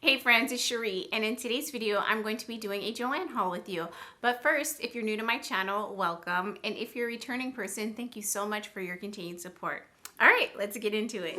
Hey friends, it's Shereé, and in today's video, I'm going to be doing a Joann haul with you. But first, if you're new to my channel, welcome. And if you're a returning person, thank you so much for your continued support. All right, let's get into it.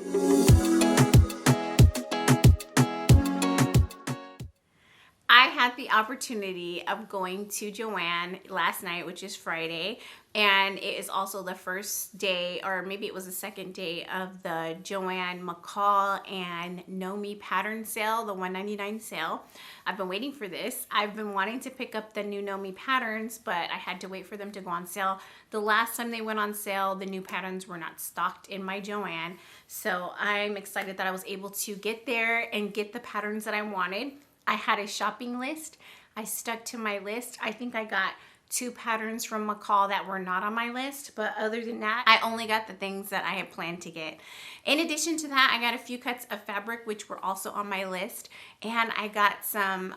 I had the opportunity of going to Joann last night, which is Friday, and it is also the first day, or maybe it was the second day of the Joann McCall and Know Me pattern sale, the $1.99 sale. I've been waiting for this. I've been wanting to pick up the new Know Me patterns, but I had to wait for them to go on sale. The last time they went on sale, the new patterns were not stocked in my Joann, so I'm excited that I was able to get there and get the patterns that I wanted. I had a shopping list. I stuck to my list. I think I got 2 patterns from McCall that were not on my list, but other than that, I only got the things that I had planned to get. In addition to that, I got a few cuts of fabric, which were also on my list, and I got some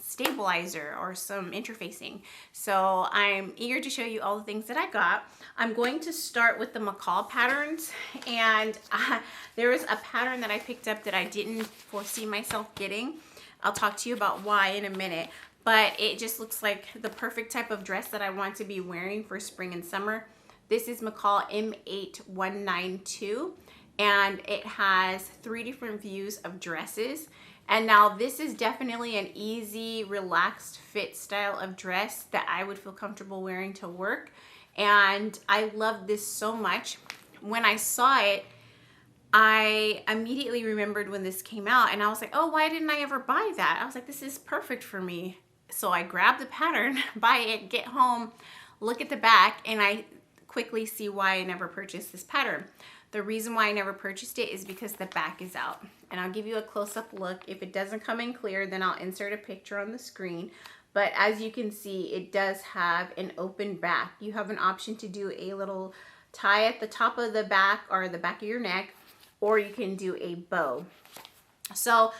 stabilizer or some interfacing. So I'm eager to show you all the things that I got. I'm going to start with the McCall patterns, and there was a pattern that I picked up that I didn't foresee myself getting. I'll talk to you about why in a minute, but it just looks like the perfect type of dress that I want to be wearing for spring and summer. This is McCall M8192, and it has 3 different views of dresses. And now this is definitely an easy, relaxed fit style of dress that I would feel comfortable wearing to work. And I love this so much. When I saw it, I immediately remembered when this came out, and I was like, oh, why didn't I ever buy that? I was like, this is perfect for me. So I grabbed the pattern, buy it, get home, look at the back, and I quickly see why I never purchased this pattern. The reason why I never purchased it is because the back is out. And I'll give you a close-up look. If it doesn't come in clear, then I'll insert a picture on the screen. But as you can see, it does have an open back. You have an option to do a little tie at the top of the back or the back of your neck, or you can do a bow. So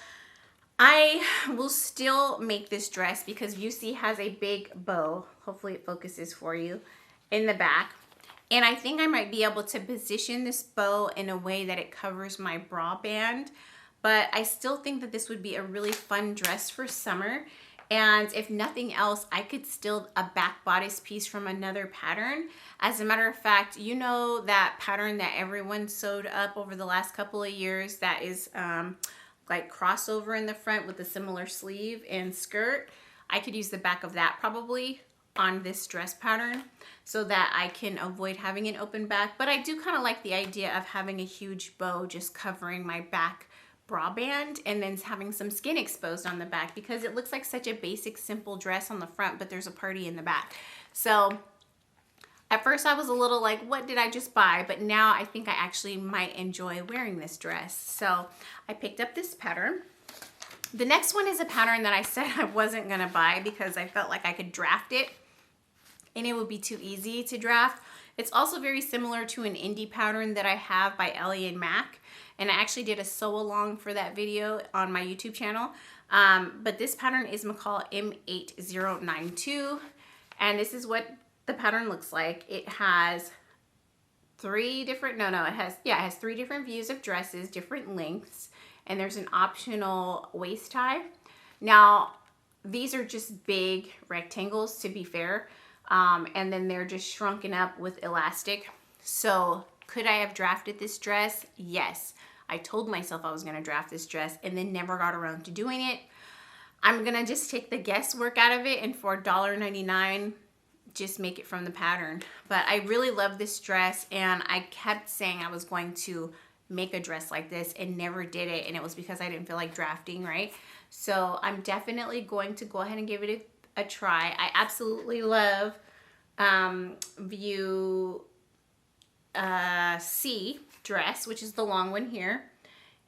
I will still make this dress because you see has a big bow. Hopefully it focuses for you in the back. And I think I might be able to position this bow in a way that it covers my bra band. But I still think that this would be a really fun dress for summer. And if nothing else, I could steal a back bodice piece from another pattern. As a matter of fact, you know that pattern that everyone sewed up over the last couple of years that is like crossover in the front with a similar sleeve and skirt? I could use the back of that probably on this dress pattern so that I can avoid having an open back. But I do kind of like the idea of having a huge bow just covering my back bra band and then having some skin exposed on the back, because it looks like such a basic, simple dress on the front, but there's a party in the back. So at first I was a little like, what did I just buy? But now I think I actually might enjoy wearing this dress. So I picked up this pattern. The next one is a pattern that I said I wasn't gonna buy because I felt like I could draft it and it would be too easy to draft. It's also very similar to an indie pattern that I have by Ellie and Mac. And I actually did a sew along for that video on my YouTube channel. But this pattern is McCall M8092. And this is what the pattern looks like. It has 3 different, it has 3 different views of dresses, different lengths. And there's an optional waist tie. Now, these are just big rectangles, to be fair. And then they're just shrunken up with elastic. So could I have drafted this dress? Yes. I told myself I was going to draft this dress and then never got around to doing it. I'm going to just take the guesswork out of it, and for $1.99, just make it from the pattern. But I really love this dress, and I kept saying I was going to make a dress like this and never did it, and it was because I didn't feel like drafting, right? So I'm definitely going to go ahead and give it a try. I absolutely love view C dress, which is the long one here,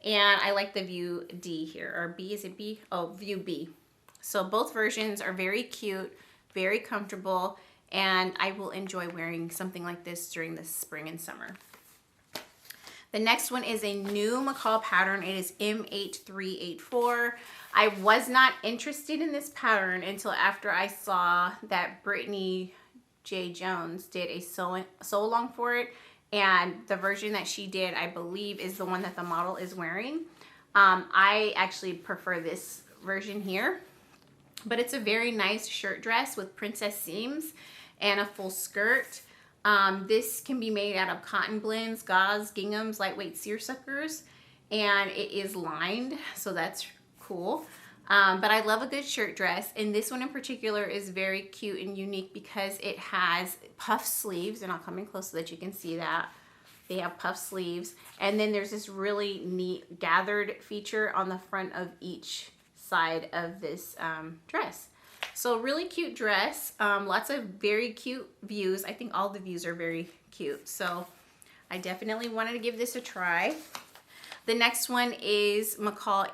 and I like the view D here, or B, is it B? Oh, view B. So both versions are very cute, very comfortable, and I will enjoy wearing something like this during the spring and summer. The next one is a new McCall pattern. It is M8384. I was not interested in this pattern until after I saw that Brittany J. Jones did a sew along for it, and the version that she did, I believe, is the one that the model is wearing. I actually prefer this version here, but it's a very nice shirt dress with princess seams and a full skirt. This can be made out of cotton blends, gauze, ginghams, lightweight seersuckers, and it is lined, so that's cool. But I love a good shirt dress, and this one in particular is very cute and unique because it has puff sleeves, and I'll come in close so that you can see that. They have puff sleeves, and then there's this really neat gathered feature on the front of each side of this dress. So really cute dress, lots of very cute views. I think all the views are very cute, so I definitely wanted to give this a try. The next one is McCall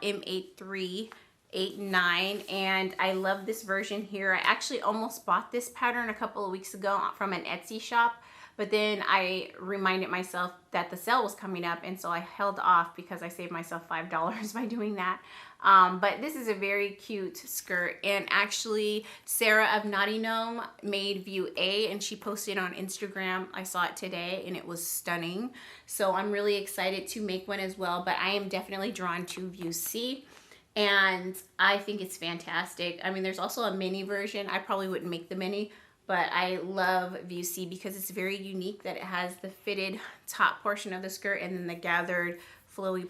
M8389, and I love this version here. I actually almost bought this pattern a couple of weeks ago from an Etsy shop, but then I reminded myself that the sale was coming up, and so I held off because I saved myself $5 by doing that. But this is a very cute skirt, and actually Sarah of Naughty Gnome made view A, and she posted on Instagram. I saw it today and it was stunning, so I'm really excited to make one as well, but I am definitely drawn to view C, and I think it's fantastic. I mean, there's also a mini version. I probably wouldn't make the mini, but I love view C because it's very unique that it has the fitted top portion of the skirt and then the gathered flowy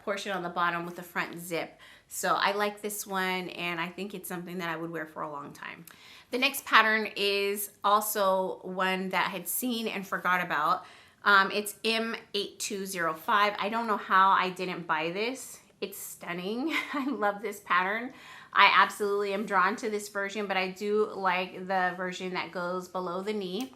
portion on the bottom with the front zip. So I like this one, and I think it's something that I would wear for a long time. The next pattern is also one that I had seen and forgot about. It's M8205. I don't know how I didn't buy this. It's stunning. I love this pattern. I absolutely am drawn to this version, but I do like the version that goes below the knee.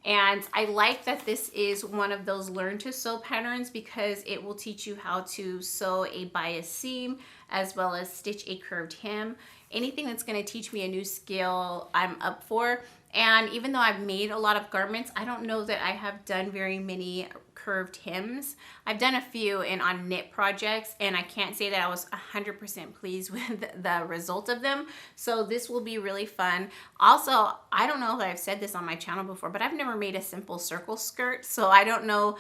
And I like that this is one of those learn to sew patterns because it will teach you how to sew a bias seam as well as stitch a curved hem. Anything that's going to teach me a new skill, I'm up for. And even though I've made a lot of garments, I don't know that I have done very many curved hems. I've done a few on knit projects, and I can't say that I was 100% pleased with the result of them. So this will be really fun. Also, I don't know if I've said this on my channel before, but I've never made a simple circle skirt, so I don't know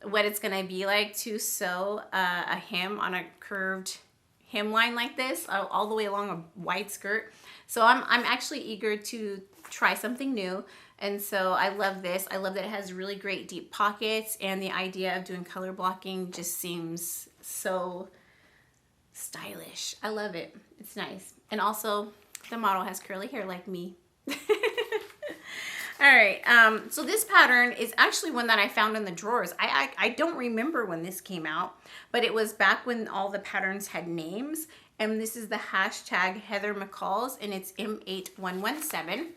what it's gonna be like to sew a hem on a curved hemline like this, all the way along a wide skirt. So I'm actually eager to try something new. And so I love this. I love that it has really great deep pockets, and the idea of doing color blocking just seems so stylish. I love it. It's nice. And also the model has curly hair like me. All right, so this pattern is actually one that I found in the drawers. I don't remember when this came out, but it was back when all the patterns had names. And this is the hashtag Heather McCalls, and it's M8117.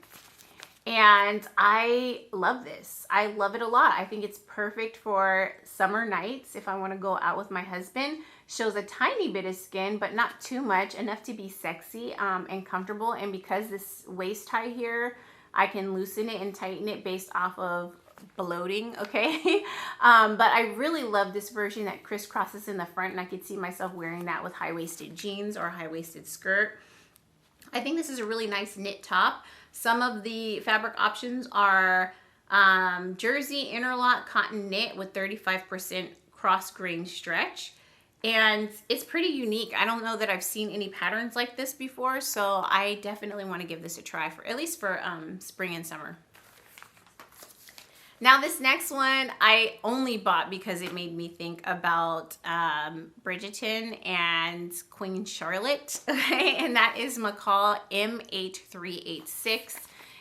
And I love this. I love it a lot. I think it's perfect for summer nights if I want to go out with my husband. Shows a tiny bit of skin, but not too much, enough to be sexy and comfortable. And because this waist tie here, I can loosen it and tighten it based off of bloating, okay? But I really love this version that crisscrosses in the front, and I could see myself wearing that with high-waisted jeans or a high-waisted skirt. I think this is a really nice knit top. Some of the fabric options are jersey, interlock, cotton knit with 35% cross grain stretch. And it's pretty unique. I don't know that I've seen any patterns like this before, so I definitely want to give this a try, for at least for spring and summer. Now this next one I only bought because it made me think about Bridgerton and Queen Charlotte, okay? And that is McCall M8386.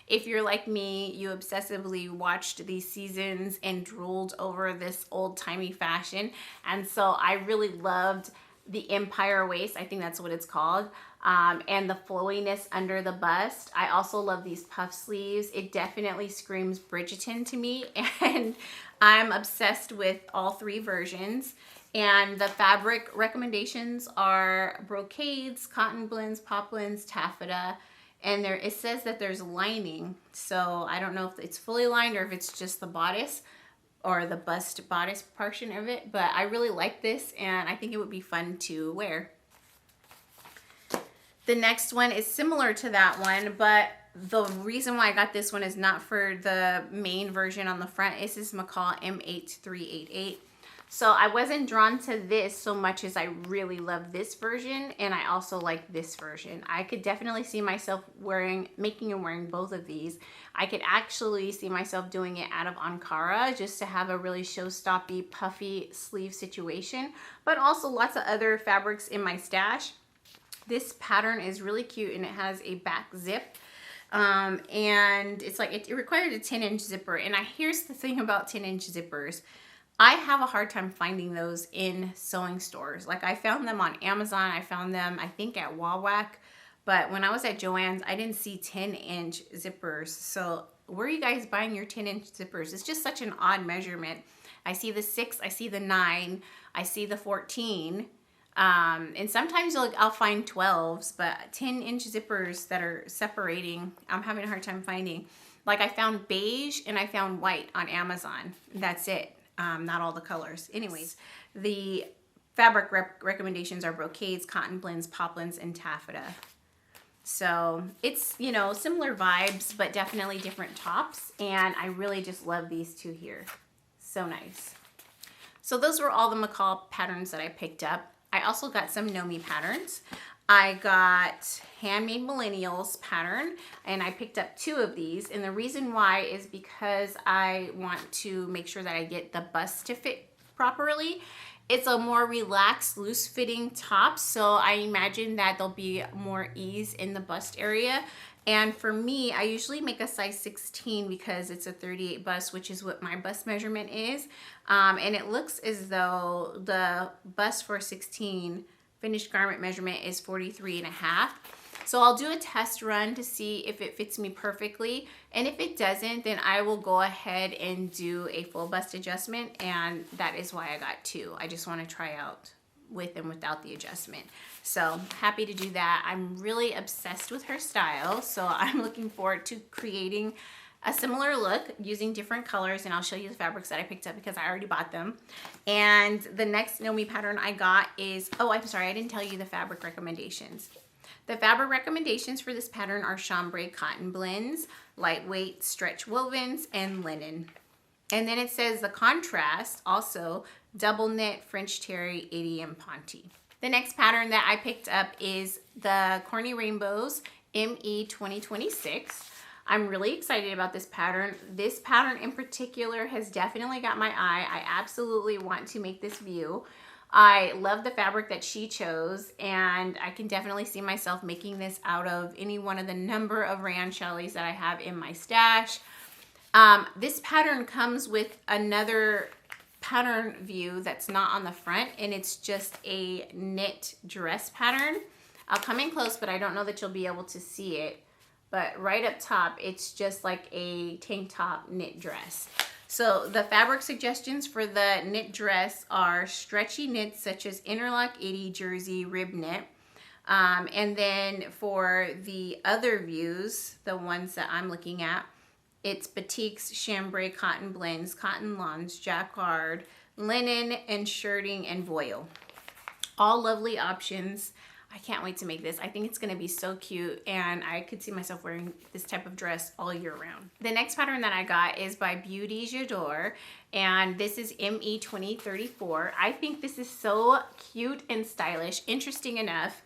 If you're like me, you obsessively watched these seasons and drooled over this old-timey fashion. And so I really loved the empire waist, I think that's what it's called, and the flowiness under the bust. I also love these puff sleeves. It definitely screams Bridgerton to me, and I'm obsessed with all three versions. And the fabric recommendations are brocades, cotton blends, poplins, taffeta, and it says that there's lining. So I don't know if it's fully lined or if it's just the bodice or the bust bodice portion of it, but I really like this, and I think it would be fun to wear. The next one is similar to that one, but the reason why I got this one is not for the main version on the front. This is McCall M8388. So I wasn't drawn to this so much as I really love this version, and I also like this version. I could definitely see myself making and wearing both of these. I could actually see myself doing it out of Ankara just to have a really show-stoppy, puffy sleeve situation, but also lots of other fabrics in my stash. This pattern is really cute, and it has a back zip. And it's like, it required a 10-inch zipper. And here's the thing about 10-inch zippers. I have a hard time finding those in sewing stores. Like, I found them on Amazon. I found them, I think, at Wawak. But when I was at Joann's, I didn't see 10-inch zippers. So where are you guys buying your 10-inch zippers? It's just such an odd measurement. I see the 6, I see the 9, I see the 14. And sometimes I'll find 12s, but 10-inch zippers that are separating, I'm having a hard time finding. Like, I found beige and I found white on Amazon. That's it. Not all the colors. Anyways, the fabric recommendations are brocades, cotton blends, poplins, and taffeta. So it's, you know, similar vibes, but definitely different tops. And I really just love these two here. So nice. So those were all the McCall patterns that I picked up. I also got some Nomi patterns. I got Handmade Millennials pattern, and I picked up 2 of these. And the reason why is because I want to make sure that I get the bust to fit properly. It's a more relaxed, loose-fitting top, so I imagine that there'll be more ease in the bust area. And for me, I usually make a size 16 because it's a 38 bust, which is what my bust measurement is. And it looks as though the bust for 16 finished garment measurement is 43.5. So I'll do a test run to see if it fits me perfectly. And if it doesn't, then I will go ahead and do a full bust adjustment. And that is why I got 2. I just want to try out with and without the adjustment. So happy to do that. I'm really obsessed with her style. So I'm looking forward to creating a similar look using different colors, and I'll show you the fabrics that I picked up because I already bought them. And the next Nomi pattern I got is, oh, I'm sorry, I didn't tell you the fabric recommendations. The fabric recommendations for this pattern are chambray cotton blends, lightweight stretch wovens, and linen. And then it says the contrast, also double knit French terry 80M Ponte. The next pattern that I picked up is the Corny Rainbows ME2026. I'm really excited about this pattern. This pattern in particular has definitely got my eye. I absolutely want to make this view. I love the fabric that she chose, and I can definitely see myself making this out of any one of the number of rayon chalets that I have in my stash. This pattern comes with another pattern view that's not on the front, and it's just a knit dress pattern. I'll come in close, but I don't know that you'll be able to see it. But right up top, it's just like a tank top knit dress. So the fabric suggestions for the knit dress are stretchy knits such as Interlock 80 jersey rib knit. And then for the other views, the ones that I'm looking at, it's batiks, chambray, cotton blends, cotton lawns, jacquard, linen, and shirting and voile. All lovely options. I can't wait to make this. I think it's gonna be so cute, and I could see myself wearing this type of dress all year round. The next pattern that I got is by Beauty J'adore, and this is ME2034. I think this is so cute and stylish. Interesting enough,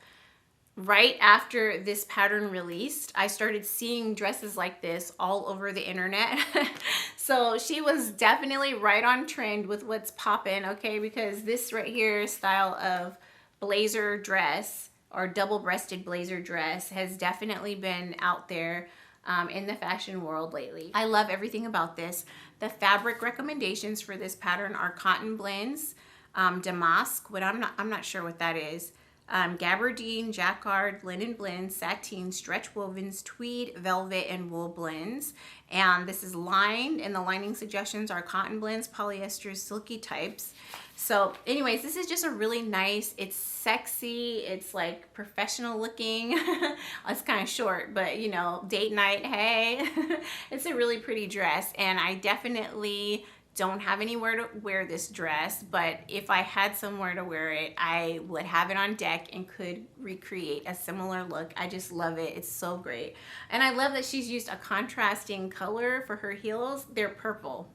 right after this pattern released, I started seeing dresses like this all over the internet. So she was definitely right on trend with what's poppin', okay? Because this right here style of blazer dress or double-breasted blazer dress has definitely been out there in the fashion world lately. I love everything about this. The fabric recommendations for this pattern are cotton blends, damask, but I'm not sure what that is, gabardine, jacquard, linen blends, sateen, stretch wovens, tweed, velvet, and wool blends. And this is lined, and the lining suggestions are cotton blends, polyesters, silky types. So anyways, this is just a really nice, it's sexy, it's like professional looking. It's kind of short, but you know, date night, hey. It's a really pretty dress, and I definitely don't have anywhere to wear this dress, but if I had somewhere to wear it, I would have it on deck and could recreate a similar look. I just love it. It's so great. And I love that she's used a contrasting color for her heels. They're purple.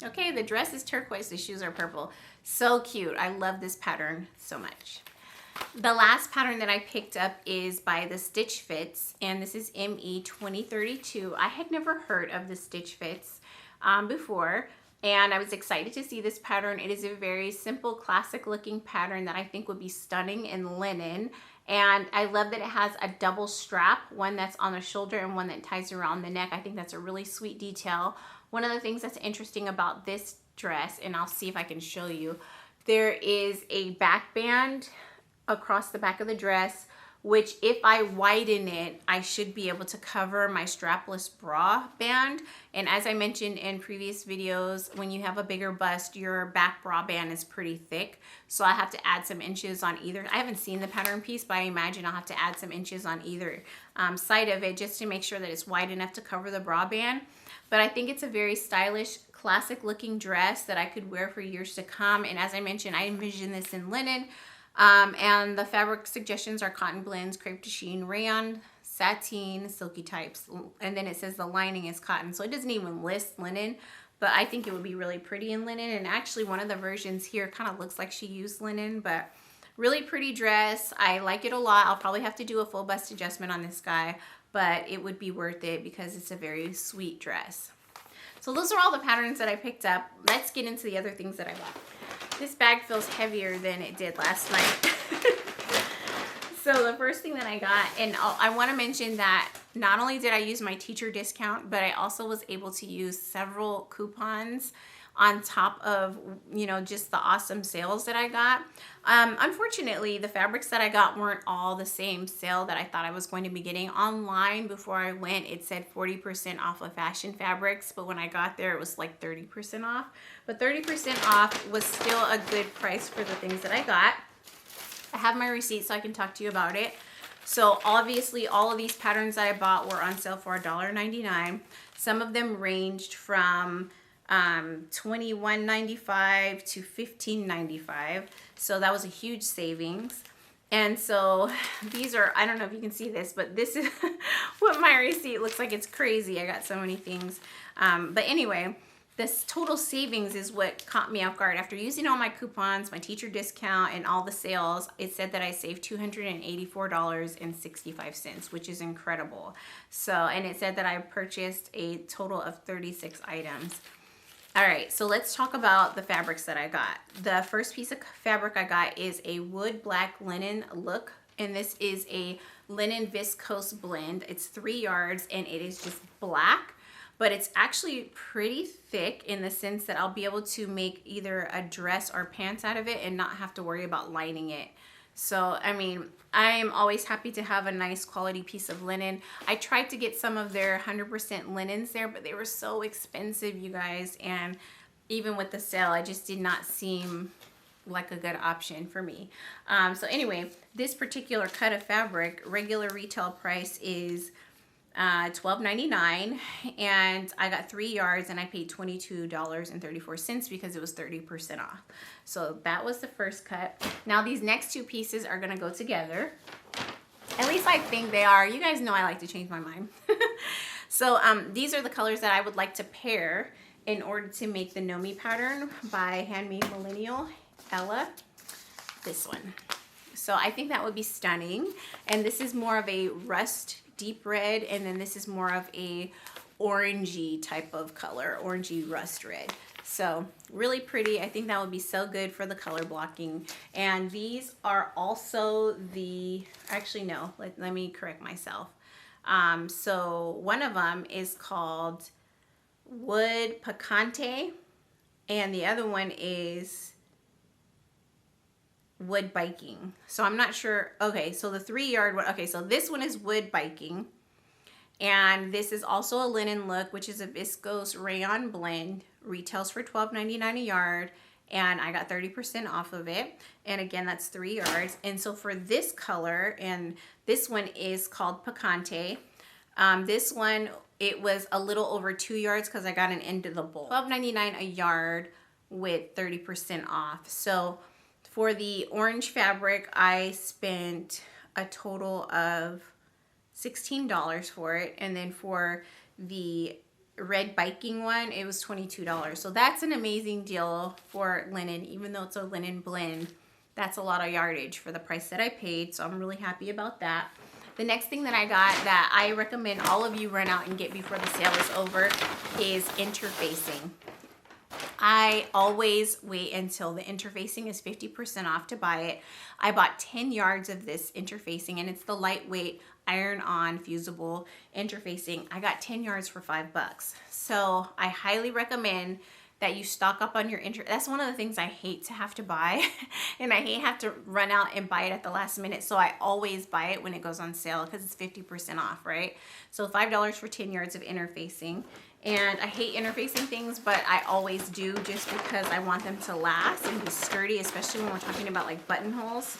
Okay, the dress is turquoise, the shoes are purple. So cute. I love this pattern so much. The last pattern that I picked up is by the Stitch Fits, and this is ME2032. I had never heard of the Stitch Fits before, and I was excited to see this pattern. It is a very simple, classic looking pattern that I think would be stunning in linen. And I love that it has a double strap, one that's on the shoulder and one that ties around the neck. I think that's a really sweet detail. One of the things that's interesting about this dress, and I'll see if I can show you, there is a back band across the back of the dress, which if I widen it, I should be able to cover my strapless bra band. And as I mentioned in previous videos, when you have a bigger bust, your back bra band is pretty thick. So I have to add some inches on either. I haven't seen the pattern piece, but I imagine I'll have to add some inches on either side of it just to make sure that it's wide enough to cover the bra band. But I think it's a very stylish, classic looking dress that I could wear for years to come. And as I mentioned, I envision this in linen. And the fabric suggestions are cotton blends, crepe de chine, rayon, sateen, silky types. And then it says the lining is cotton. So it doesn't even list linen, but I think it would be really pretty in linen. And actually one of the versions here kind of looks like she used linen, but really pretty dress. I like it a lot. I'll probably have to do a full bust adjustment on this guy, but it would be worth it because it's a very sweet dress. So those are all the patterns that I picked up. Let's get into the other things that I bought. This bag feels heavier than it did last night. So the first thing that I got, and I want to mention that not only did I use my teacher discount, but I also was able to use several coupons on top of, you know, just the awesome sales that I got. Unfortunately, the fabrics that I got weren't all the same sale that I thought I was going to be getting. Online before I went, it said 40% off of fashion fabrics, but when I got there, it was like 30% off. But 30% off was still a good price for the things that I got. I have my receipt so I can talk to you about it. So obviously all of these patterns that I bought were on sale for $1.99. Some of them ranged from $21.95 to $15.95. So that was a huge savings. And so these are, I don't know if you can see this, but this is what my receipt looks like. It's crazy. I got so many things. But anyway, this total savings is what caught me off guard. After using all my coupons, my teacher discount, and all the sales, it said that I saved $284.65, which is incredible. So, and it said that I purchased a total of 36 items. All right, so let's talk about the fabrics that I got. The first piece of fabric I got is a wood black linen look, and this is a linen viscose blend. It's 3 yards, and it is just black, but it's actually pretty thick in the sense that I'll be able to make either a dress or pants out of it and not have to worry about lining it. So, I mean, I am always happy to have a nice quality piece of linen. I tried to get some of their 100% linens there, but they were so expensive, you guys. And even with the sale, it just did not seem like a good option for me. So anyway, this particular cut of fabric, regular retail price is $12.99, and I got 3 yards and I paid $22.34 because it was 30% off. So that was the first cut. Now these next two pieces are gonna go together. At least I think they are. You guys know I like to change my mind. So these are the colors that I would like to pair in order to make the Nomi pattern by Handmade Millennial Ella. This one. So I think that would be stunning. And this is more of a rust deep red, and then this is more of a orangey type of color, orangey rust red. So really pretty. I think that would be so good for the color blocking. And these are also the, actually no, let me correct myself. So one of them is called Wood Picante, and the other one is Wood Biking. So I'm not sure. Okay, so the 3 yard one. Okay, so this one is Wood Biking, and this is also a linen look, which is a viscose rayon blend. Retails for $12.99 a yard, and I got 30% off of it. And again, that's 3 yards. And so for this color, and this one is called Picante. This one, it was a little over 2 yards because I got an end of the bowl. $12.99 a yard with 30% off. So for the orange fabric, I spent a total of $16 for it. And then for the red biking one, it was $22. So that's an amazing deal for linen, even though it's a linen blend. That's a lot of yardage for the price that I paid, so I'm really happy about that. The next thing that I got that I recommend all of you run out and get before the sale is over is interfacing. I always wait until the interfacing is 50% off to buy it. I bought 10 yards of this interfacing, and it's the lightweight iron-on fusible interfacing. I got 10 yards for $5. So I highly recommend that you stock up on your that's one of the things I hate to have to buy and I hate have to run out and buy it at the last minute. So I always buy it when it goes on sale because it's 50% off, right? So $5 for 10 yards of interfacing. And I hate interfacing things, but I always do just because I want them to last and be sturdy, especially when we're talking about like buttonholes.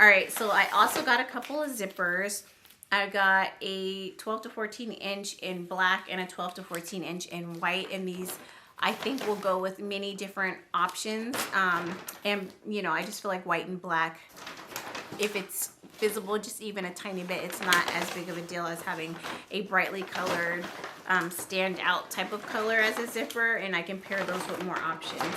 All right, so I also got a couple of zippers. I got a 12 to 14 inch in black and a 12 to 14 inch in white, and these I think will go with many different options. And you know, I just feel like white and black, if it's visible just even a tiny bit, it's not as big of a deal as having a brightly colored stand out type of color as a zipper, and I can pair those with more options.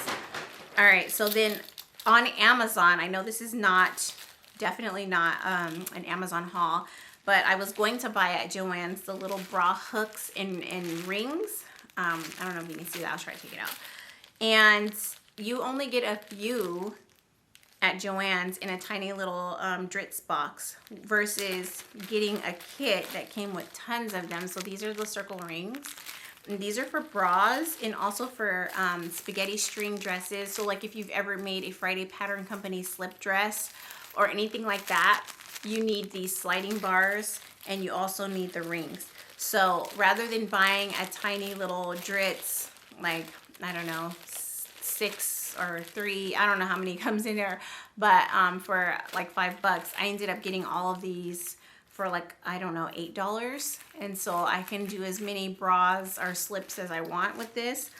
All right, so then on Amazon, I know this is not, definitely not an Amazon haul, but I was going to buy at Joann's the little bra hooks and rings. I don't know if you can see that. I'll try to take it out. And you only get a few at Joann's in a tiny little Dritz box versus getting a kit that came with tons of them. So these are the circle rings. And these are for bras and also for spaghetti string dresses. So like if you've ever made a Friday Pattern Company slip dress or anything like that, you need these sliding bars and you also need the rings. So rather than buying a tiny little Dritz, like, I don't know, 6 or 3, I don't know how many comes in there, but for like $5, I ended up getting all of these for like, I don't know, $8. And so I can do as many bras or slips as I want with this.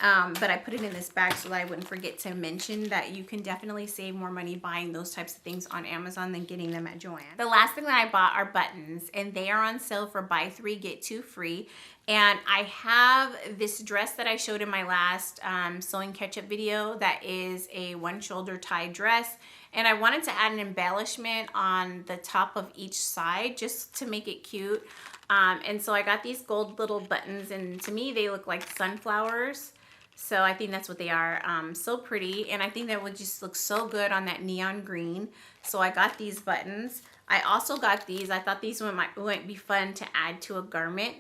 But I put it in this bag so that I wouldn't forget to mention that you can definitely save more money buying those types of things on Amazon than getting them at Joann. The last thing that I bought are buttons, and they are on sale for buy 3, get 2 free. And I have this dress that I showed in my last sewing catch-up video that is a one-shoulder tie dress. And I wanted to add an embellishment on the top of each side just to make it cute. And so I got these gold little buttons, and to me they look like sunflowers. So I think that's what they are. So pretty, and I think that would just look so good on that neon green. So I got these buttons. I also got these. I thought these might be fun to add to a garment.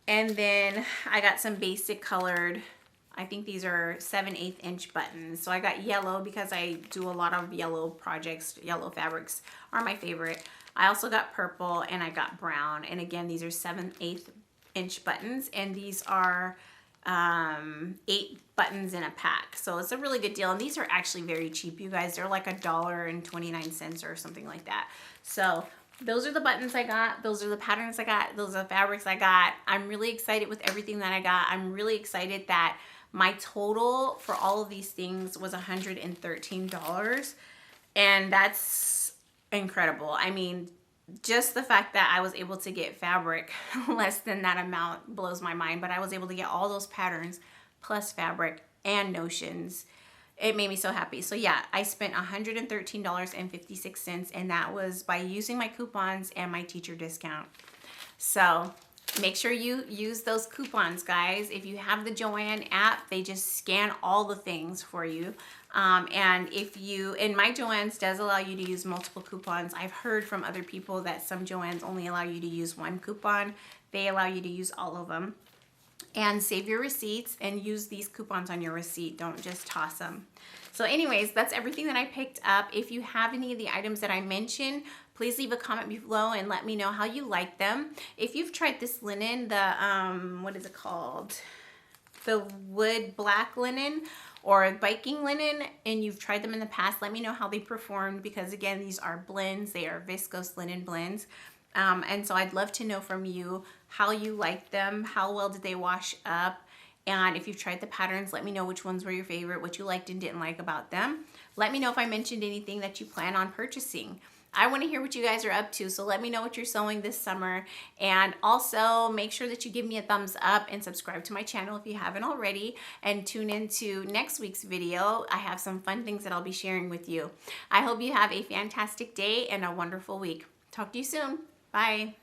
And then I got some basic colored, I think these are 7/8 inch buttons. So I got yellow because I do a lot of yellow projects. Yellow fabrics are my favorite. I also got purple and I got brown. And again, these are 7/8 inch buttons, and these are 8 buttons in a pack. So it's a really good deal, and these are actually very cheap, you guys. They're like $1.29 or something like that. So those are the buttons I got. Those are the patterns I got. Those are the fabrics I got. I'm really excited with everything that I got. I'm really excited that my total for all of these things was $113, and that's incredible. I mean, just the fact that I was able to get fabric less than that amount blows my mind, but I was able to get all those patterns plus fabric and notions. It made me so happy. So yeah, I spent $113.56, and that was by using my coupons and my teacher discount. So make sure you use those coupons, guys. If you have the Joann app, they just scan all the things for you. And my Joann's does allow you to use multiple coupons. I've heard from other people that some Joann's only allow you to use one coupon. They allow you to use all of them. And save your receipts and use these coupons on your receipt. Don't just toss them. So anyways, that's everything that I picked up. If you have any of the items that I mentioned, please leave a comment below and let me know how you like them. If you've tried this linen, the, what is it called? The wood black linen or biking linen, and you've tried them in the past, let me know how they performed, because again, these are blends. They are viscose linen blends. And so I'd love to know from you how you like them, how well did they wash up, and if you've tried the patterns, let me know which ones were your favorite, what you liked and didn't like about them. Let me know if I mentioned anything that you plan on purchasing. I want to hear what you guys are up to, so let me know what you're sewing this summer. And also make sure that you give me a thumbs up and subscribe to my channel if you haven't already, and tune into next week's video. I have some fun things that I'll be sharing with you. I hope you have a fantastic day and a wonderful week. Talk to you soon. Bye.